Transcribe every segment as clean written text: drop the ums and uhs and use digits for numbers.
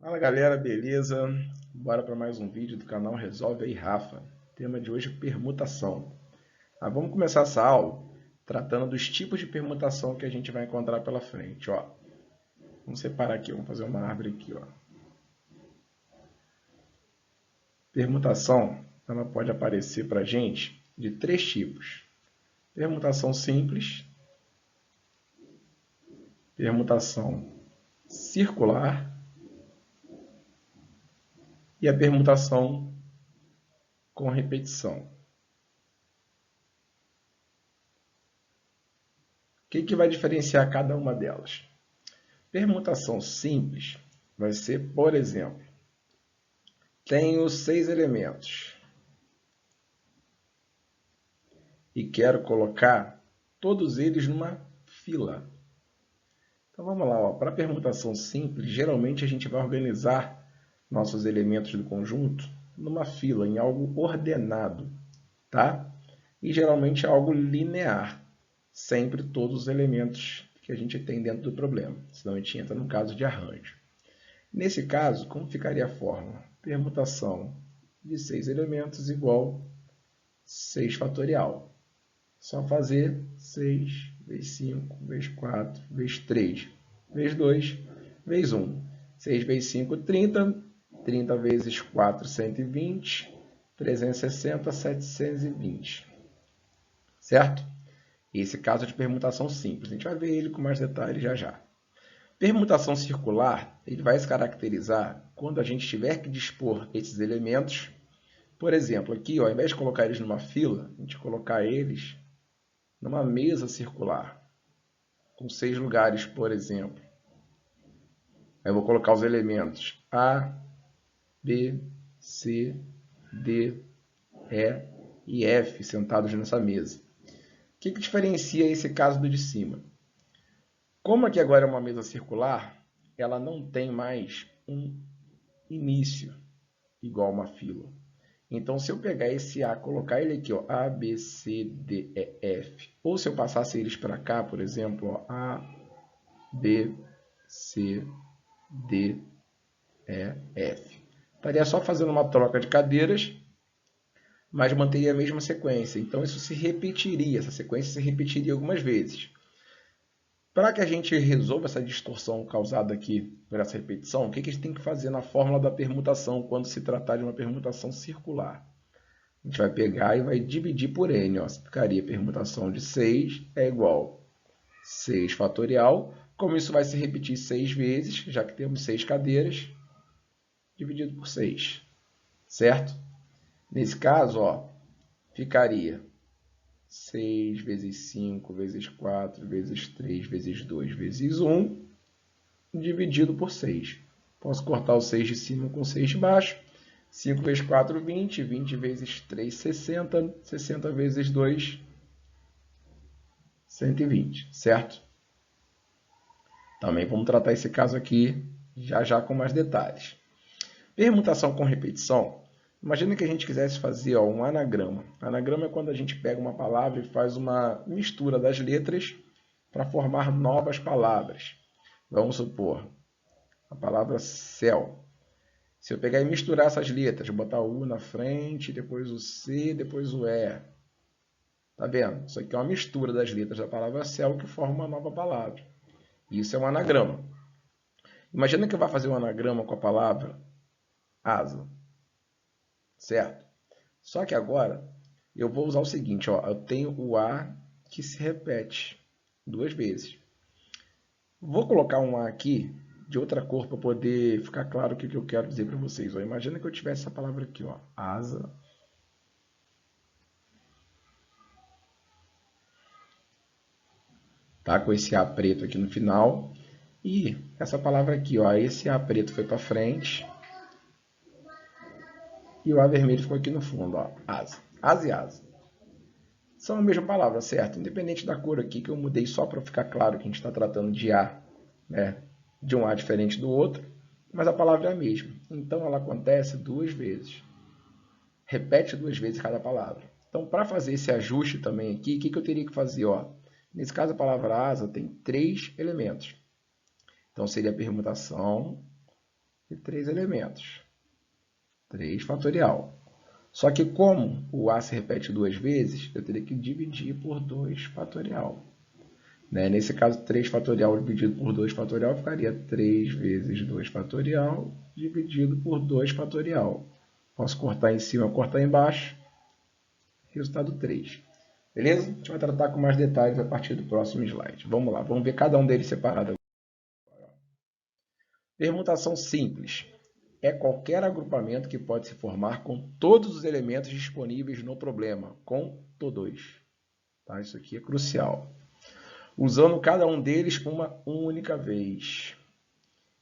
Fala galera, beleza? Bora para mais um vídeo do canal Resolve aí Rafa. Tema de hoje: permutação. Vamos começar essa aula tratando dos tipos de permutação que a gente vai encontrar pela frente. Vamos separar aqui, vamos fazer uma árvore aqui. Permutação, ela pode aparecer para a gente de três tipos: permutação simples, permutação circular e a permutação com repetição. O que vai diferenciar cada uma delas? Permutação simples vai ser, por exemplo, tenho 6 elementos e quero colocar todos eles numa fila. Então vamos lá, para a permutação simples, geralmente a gente vai organizar nossos elementos do conjunto numa fila, em algo ordenado, tá? E geralmente algo linear, sempre todos os elementos que a gente tem dentro do problema, senão a gente entra no caso de arranjo. Nesse caso, como ficaria a fórmula? Permutação de 6 elementos igual 6 fatorial. Só fazer 6 vezes 5, vezes 4, vezes 3, vezes 2, vezes 1. 6 vezes 5, 30. 30 vezes 4, 120. 360, 720. Certo? Esse caso é de permutação simples. A gente vai ver ele com mais detalhes já já. Permutação circular, ele vai se caracterizar quando a gente tiver que dispor esses elementos. Por exemplo, aqui, ao invés de colocar eles numa fila, a gente colocar eles numa mesa circular, com 6 lugares, por exemplo. Aí eu vou colocar os elementos A, B, C, D, E e F sentados nessa mesa. O que diferencia esse caso do de cima? Como aqui agora é uma mesa circular, ela não tem mais um início igual uma fila. Então, se eu pegar esse A, colocar ele aqui, A, B, C, D, E, F, ou se eu passasse eles para cá, por exemplo, A, B, C, D, E, F. Estaria só fazendo uma troca de cadeiras, mas manteria a mesma sequência. Então, isso se repetiria, essa sequência se repetiria algumas vezes. Para que a gente resolva essa distorção causada aqui por essa repetição, o que a gente tem que fazer na fórmula da permutação quando se tratar de uma permutação circular? A gente vai pegar e vai dividir por n. Ficaria permutação de 6 é igual a 6 fatorial. Como isso vai se repetir 6 vezes, já que temos 6 cadeiras, dividido por 6. Certo? Nesse caso, ficaria 6 vezes 5 vezes 4 vezes 3 vezes 2 vezes 1 dividido por 6. Posso cortar o 6 de cima com 6 de baixo. 5 vezes 4, 20. 20 vezes 3, 60. 60 vezes 2, 120. Certo? Também vamos tratar esse caso aqui já com mais detalhes. Permutação com repetição. Imagina que a gente quisesse fazer um anagrama. Anagrama é quando a gente pega uma palavra e faz uma mistura das letras para formar novas palavras. Vamos supor, a palavra céu. Se eu pegar e misturar essas letras, botar o U na frente, depois o C, depois o E. Tá vendo? Isso aqui é uma mistura das letras da palavra céu que forma uma nova palavra. Isso é um anagrama. Imagina que eu vá fazer um anagrama com a palavra asa. Certo? Só que agora eu vou usar o seguinte, eu tenho o A que se repete 2 vezes. Vou colocar um A aqui de outra cor para poder ficar claro o que eu quero dizer para vocês. Imagina que eu tivesse essa palavra aqui, asa. Tá? Com esse A preto aqui no final. E essa palavra aqui, esse A preto foi para frente. E o A vermelho ficou aqui no fundo, asa. Asa e asa. São a mesma palavra, certo? Independente da cor aqui, que eu mudei só para ficar claro que a gente está tratando de A, né? De um A diferente do outro, mas a palavra é a mesma. Então, ela acontece 2 vezes. Repete 2 vezes cada palavra. Então, para fazer esse ajuste também aqui, o que eu teria que fazer? Nesse caso, a palavra asa tem 3 elementos. Então, seria a permutação de 3 elementos. 3 fatorial. Só que como o A se repete 2 vezes, eu teria que dividir por 2 fatorial. Né? Nesse caso, 3 fatorial dividido por 2 fatorial ficaria 3 vezes 2 fatorial dividido por 2 fatorial. Posso cortar em cima, cortar embaixo. Resultado 3. Beleza? A gente vai tratar com mais detalhes a partir do próximo slide. Vamos lá, vamos ver cada um deles separado. Permutação simples. É qualquer agrupamento que pode se formar com todos os elementos disponíveis no problema, com todos. Tá? Isso aqui é crucial. Usando cada um deles uma única vez.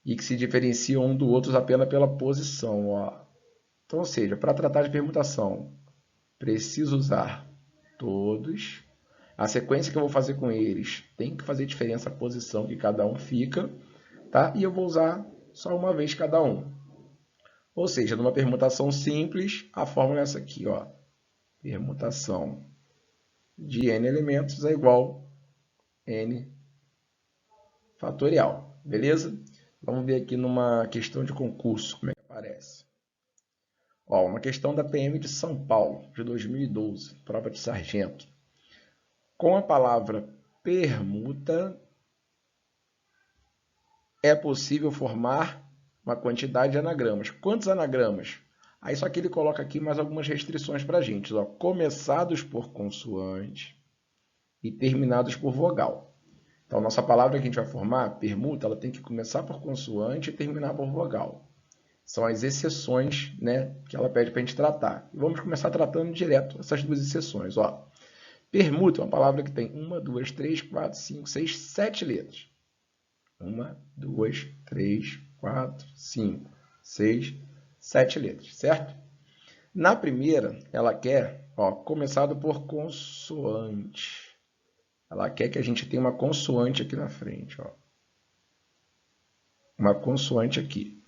E que se diferenciam um do outro apenas pela posição. Ó. Então, ou seja, para tratar de permutação, preciso usar todos. A sequência que eu vou fazer com eles tem que fazer diferença a posição que cada um fica. Tá? E eu vou usar só uma vez cada um. Ou seja, numa permutação simples, a fórmula é essa aqui. Ó. Permutação de n elementos é igual a n fatorial. Beleza? Vamos ver aqui numa questão de concurso, como é que aparece. Ó, uma questão da PM de São Paulo, de 2012, prova de sargento. Com a palavra permuta, é possível formar uma quantidade de anagramas. Quantos anagramas? Aí só que ele coloca aqui mais algumas restrições para a gente. Ó, começados por consoante e terminados por vogal. Então, nossa palavra que a gente vai formar, permuta, ela tem que começar por consoante e terminar por vogal. São as exceções, né, que ela pede para a gente tratar. E vamos começar tratando direto essas duas exceções. Ó. Permuta é uma palavra que tem 1, 2, 3, 4, 5, 6, 7 letras. 1, 2, 3, 4, 5, 6, 7 letras, certo? Na primeira, ela quer, ó, começado por consoante. Ela quer que a gente tenha uma consoante aqui na frente, ó. Uma consoante aqui.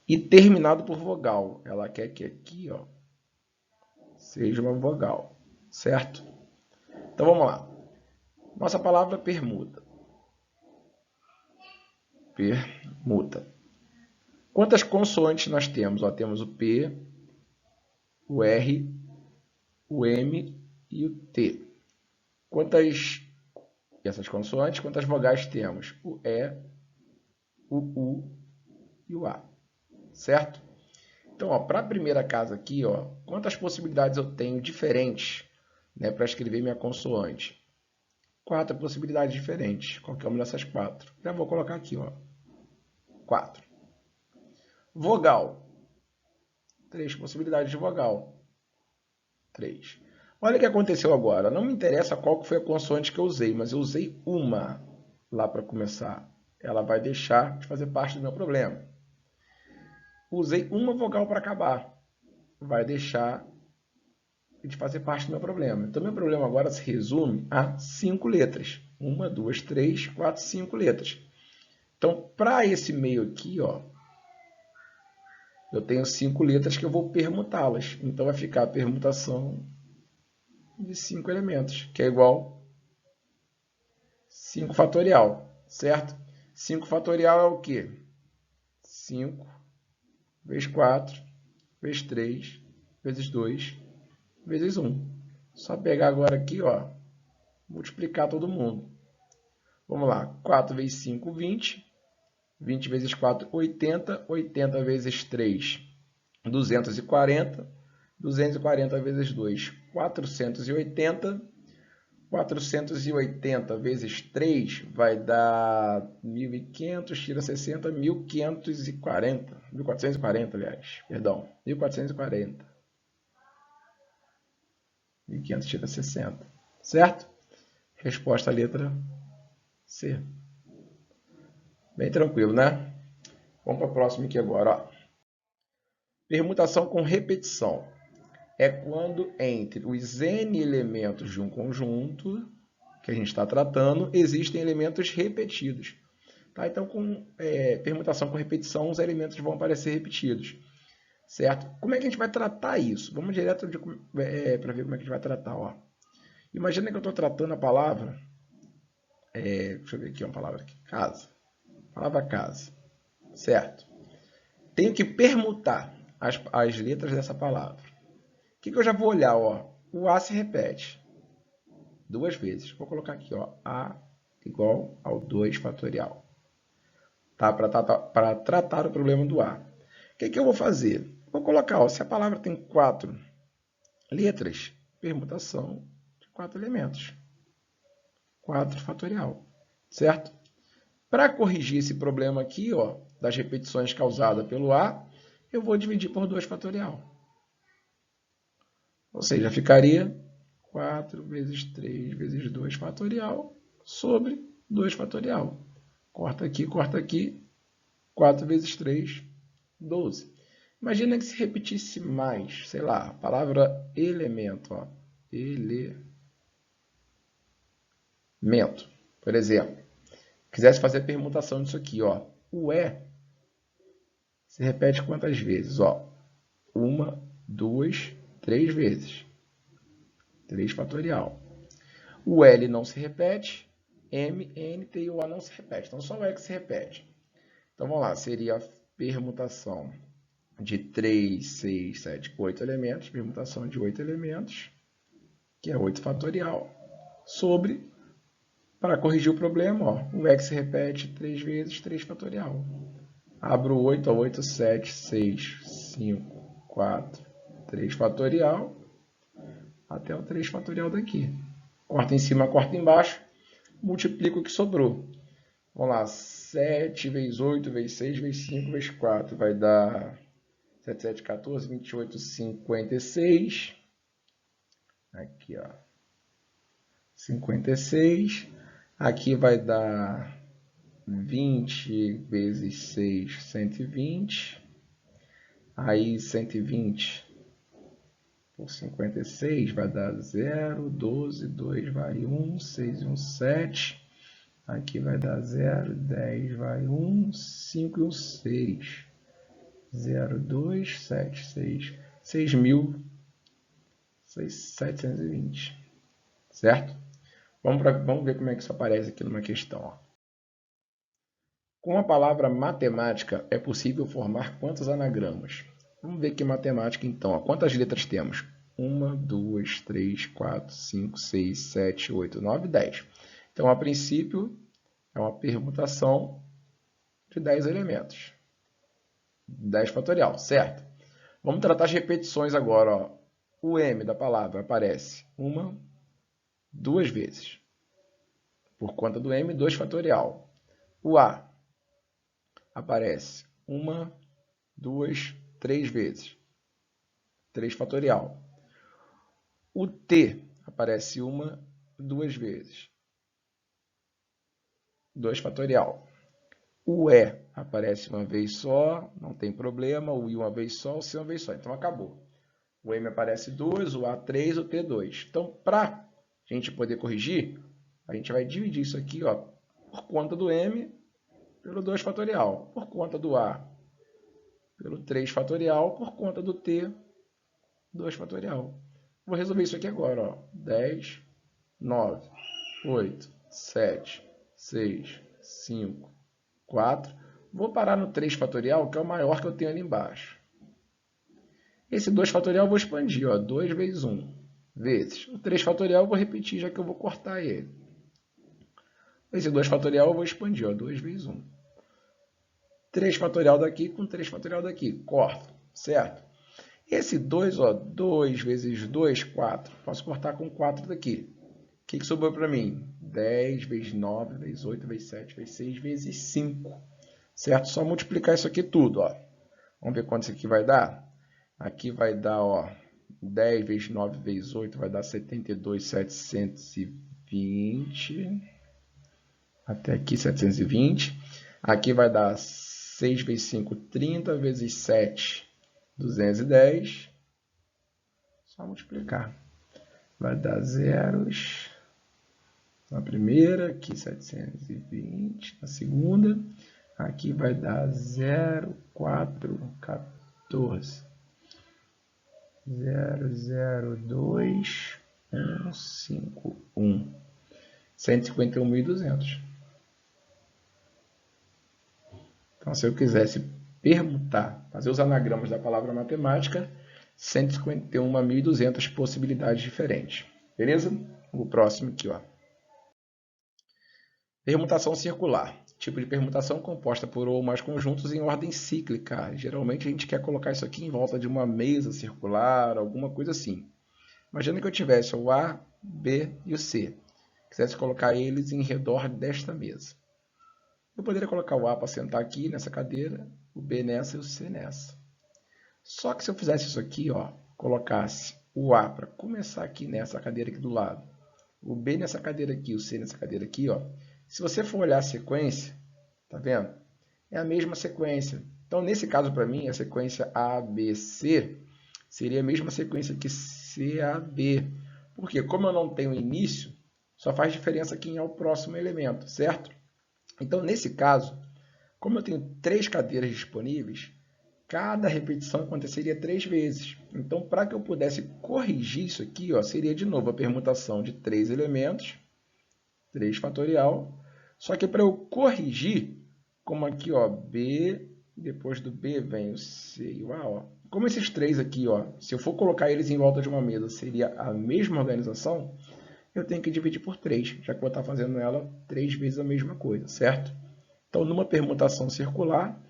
E terminado por vogal. Ela quer que aqui, ó, seja uma vogal, certo? Então vamos lá. Nossa palavra permuta. Permuta. Quantas consoantes nós temos? Ó, temos o P, o R, o M e o T. Essas consoantes, quantas vogais temos? O E, o U e o A. Certo? Então, para a primeira casa aqui, ó, quantas possibilidades eu tenho diferentes, né, para escrever minha consoante? 4 possibilidades diferentes. Qualquer uma dessas 4. Já vou colocar aqui, ó. 4. Vogal. 3 possibilidades de vogal. 3. Olha o que aconteceu agora. Não me interessa qual foi a consoante que eu usei, mas eu usei uma lá para começar. Ela vai deixar de fazer parte do meu problema. Usei uma vogal para acabar. Vai deixar de fazer parte do meu problema. Então, meu problema agora se resume a 5 letras. 1, 2, 3, 4, 5 letras. Então, para esse meio aqui, ó, eu tenho 5 letras que eu vou permutá-las. Então, vai ficar a permutação de 5 elementos, que é igual 5 fatorial, certo? 5 fatorial é o quê? 5 vezes 4, vezes 3, vezes 2, vezes 1. Só pegar agora aqui, ó, multiplicar todo mundo. Vamos lá, 4 vezes 5, 20. 20 vezes 4, 80. 80 vezes 3, 240. 240 vezes 2, 480. 480 vezes 3 vai dar 1.500, tira 60, 1.540. 1.440, aliás. Perdão, 1.440. 1.500 tira 60. Certo? Resposta à letra C. Bem tranquilo, né? Vamos para a próxima aqui agora. Ó. Permutação com repetição. É quando entre os N elementos de um conjunto que a gente está tratando, existem elementos repetidos. Tá? Então, com permutação com repetição, os elementos vão aparecer repetidos. Certo? Como é que a gente vai tratar isso? Vamos direto para ver como é que a gente vai tratar. Ó. Imagina que eu estou tratando a palavra... deixa eu ver aqui uma palavra aqui. Casa. Palavra casa. Certo? tenho que permutar as letras dessa palavra. O que eu já vou olhar? Ó, o A se repete 2 vezes. Vou colocar aqui, ó, A igual ao 2 fatorial. Tá? Para tratar o problema do A. O que eu vou fazer? Vou colocar, ó, se a palavra tem 4 letras, permutação de 4 elementos. 4 fatorial. Certo? Para corrigir esse problema aqui, ó, das repetições causadas pelo A, eu vou dividir por 2 fatorial. Ou seja, ficaria 4 vezes 3 vezes 2 fatorial sobre 2 fatorial. Corta aqui, 4 vezes 3, 12. Imagina que se repetisse mais, sei lá, a palavra elemento, ó, elemento, por exemplo. Quisesse fazer a permutação disso aqui, ó, o E se repete quantas vezes? Ó, 1, 2, 3 vezes. 3 fatorial. O L não se repete, M, N, T e o A não se repete. Então, só o E que se repete. Então, vamos lá. Seria a permutação de 3, 6, 7, 8 elementos. Permutação de 8 elementos, que é 8 fatorial, sobre, para corrigir o problema, ó, o E que se repete 3 vezes, 3 fatorial. Abro 8, 8, 7, 6, 5, 4, 3 fatorial, até o 3 fatorial daqui. Corta em cima, corta embaixo, multiplico o que sobrou. Vamos lá, 7 vezes 8, vezes 6, vezes 5, vezes 4, vai dar 7, 7, 14, 28, 56. Aqui, ó, 56. Aqui vai dar 20 vezes 6, 120. Aí 120 por 56 vai dar 0, 12, 2 vai 1, 6 e 1, 7. Aqui vai dar 0, 10 vai 1, 5 e 1, 6. 0, 2, 7, 6. 6.720. Certo? Vamos ver como é que isso aparece aqui numa questão. Ó. Com a palavra matemática, é possível formar quantos anagramas? Vamos ver aqui matemática, então. Ó. Quantas letras temos? 1, 2, 3, 4, 5, 6, 7, 8, 9, 10. Então, a princípio, é uma permutação de 10 elementos. 10 fatorial, certo? Vamos tratar as repetições agora. Ó. O M da palavra aparece 1, 2 vezes. Por conta do M, 2 fatorial. O A aparece 1, 2, 3 vezes. 3 fatorial. O T aparece 1, 2 vezes. 2 fatorial. O E aparece uma vez só, não tem problema. O I uma vez só, o C uma vez só. Então, acabou. O M aparece 2, o A 3, o T 2. Então, para a gente poder corrigir, a gente vai dividir isso aqui, ó, por conta do M pelo 2 fatorial, por conta do A pelo 3 fatorial, por conta do T, 2 fatorial. Vou resolver isso aqui agora. Ó. 10, 9, 8, 7, 6, 5, 4. Vou parar no 3 fatorial, que é o maior que eu tenho ali embaixo. Esse 2 fatorial eu vou expandir. Ó, 2 vezes 1 vezes. O 3 fatorial eu vou repetir, já que eu vou cortar ele. Esse 2 fatorial eu vou expandir. Ó, 2 vezes 1. 3 fatorial daqui com 3 fatorial daqui. Corta, certo? Esse 2, ó, 2 vezes 2, 4. Posso cortar com 4 daqui. O que sobrou para mim? 10 vezes 9, vezes 8, vezes 7, vezes 6, vezes 5. Certo? Só multiplicar isso aqui tudo, ó. Vamos ver quanto isso aqui vai dar? Aqui vai dar, ó, 10 vezes 9 vezes 8 vai dar 72.720. Até aqui 720. Aqui vai dar 6 vezes 5, 30, vezes 7, 210. Só multiplicar. Vai dar zeros na primeira, aqui 720 na segunda. Aqui vai dar 0,414. 0,02151. 151.200. Então, se eu quisesse permutar, fazer os anagramas da palavra matemática, 151.200 possibilidades diferentes. Beleza? O próximo aqui, ó. Permutação circular. Tipo de permutação composta por ou mais conjuntos em ordem cíclica. Geralmente a gente quer colocar isso aqui em volta de uma mesa circular, alguma coisa assim. Imagina que eu tivesse o A, B e o C. Quisesse colocar eles em redor desta mesa. Eu poderia colocar o A para sentar aqui nessa cadeira, o B nessa e o C nessa. Só que se eu fizesse isso aqui, ó, colocasse o A para começar aqui nessa cadeira aqui do lado, o B nessa cadeira aqui, o C nessa cadeira aqui, ó, se você for olhar a sequência, tá vendo? É a mesma sequência. Então, nesse caso, para mim, a sequência ABC seria a mesma sequência que CAB. Porque, como eu não tenho início, só faz diferença quem é o próximo elemento, certo? Então, nesse caso, como eu tenho 3 cadeiras disponíveis, cada repetição aconteceria 3 vezes. Então, para que eu pudesse corrigir isso aqui, ó, seria de novo a permutação de 3 elementos, 3 fatorial. Só que para eu corrigir, como aqui, ó, B, depois do B vem o C e o A, ó. Como esses 3 aqui, ó, se eu for colocar eles em volta de uma mesa, seria a mesma organização, eu tenho que dividir por 3, já que eu vou estar fazendo ela 3 vezes a mesma coisa, certo? Então, numa permutação circular,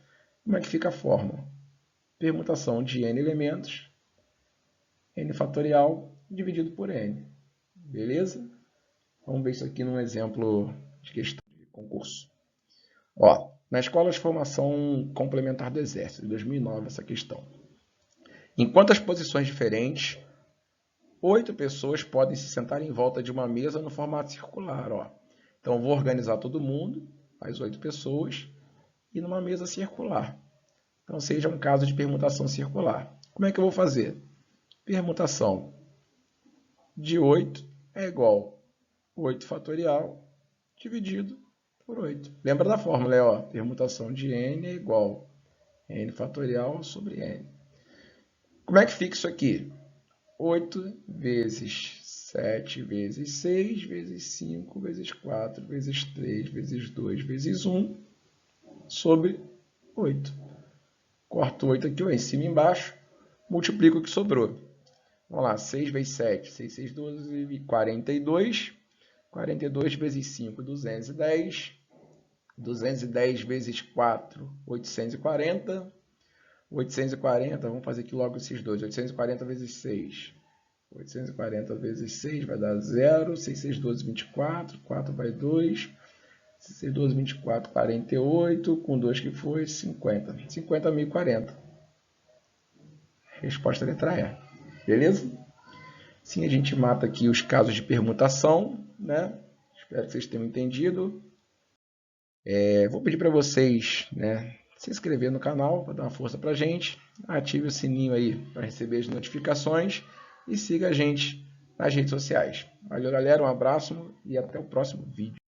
como é que fica a fórmula? Permutação de n elementos, n fatorial, dividido por n. Beleza? Vamos ver isso aqui num exemplo de questão de concurso. Ó, na Escola de Formação Complementar do Exército, de 2009, essa questão. Em quantas posições diferentes 8 pessoas podem se sentar em volta de uma mesa no formato circular? Ó. Então, eu vou organizar todo mundo, as 8 pessoas, e numa mesa circular. Então, seja um caso de permutação circular. Como é que eu vou fazer? Permutação de 8 é igual a 8 fatorial dividido por 8. Lembra da fórmula, ó? Permutação de n é igual a n fatorial sobre n. Como é que fica isso aqui? 8 vezes 7 vezes 6 vezes 5 vezes 4 vezes 3 vezes 2 vezes 1 sobre 8. Corto 8 aqui, ó, em cima e embaixo, multiplico o que sobrou. Vamos lá, 6 vezes 7, 6, 6, 12, 42. 42 vezes 5, 210. 210 vezes 4, 840. 840, vamos fazer aqui logo esses dois. 840 vezes 6. 840 vezes 6 vai dar 0. 6, 6, 12, 24. 4 vai 2. 6, 6, 12, 24, 48. Com 2 que foi 50. 50.040. Resposta letra E. Beleza? Sim, a gente mata aqui os casos de permutação, né? Espero que vocês tenham entendido. Vou pedir para vocês, né, se inscrever no canal para dar uma força para a gente. Ative o sininho aí para receber as notificações e siga a gente nas redes sociais. Valeu, galera, um abraço e até o próximo vídeo.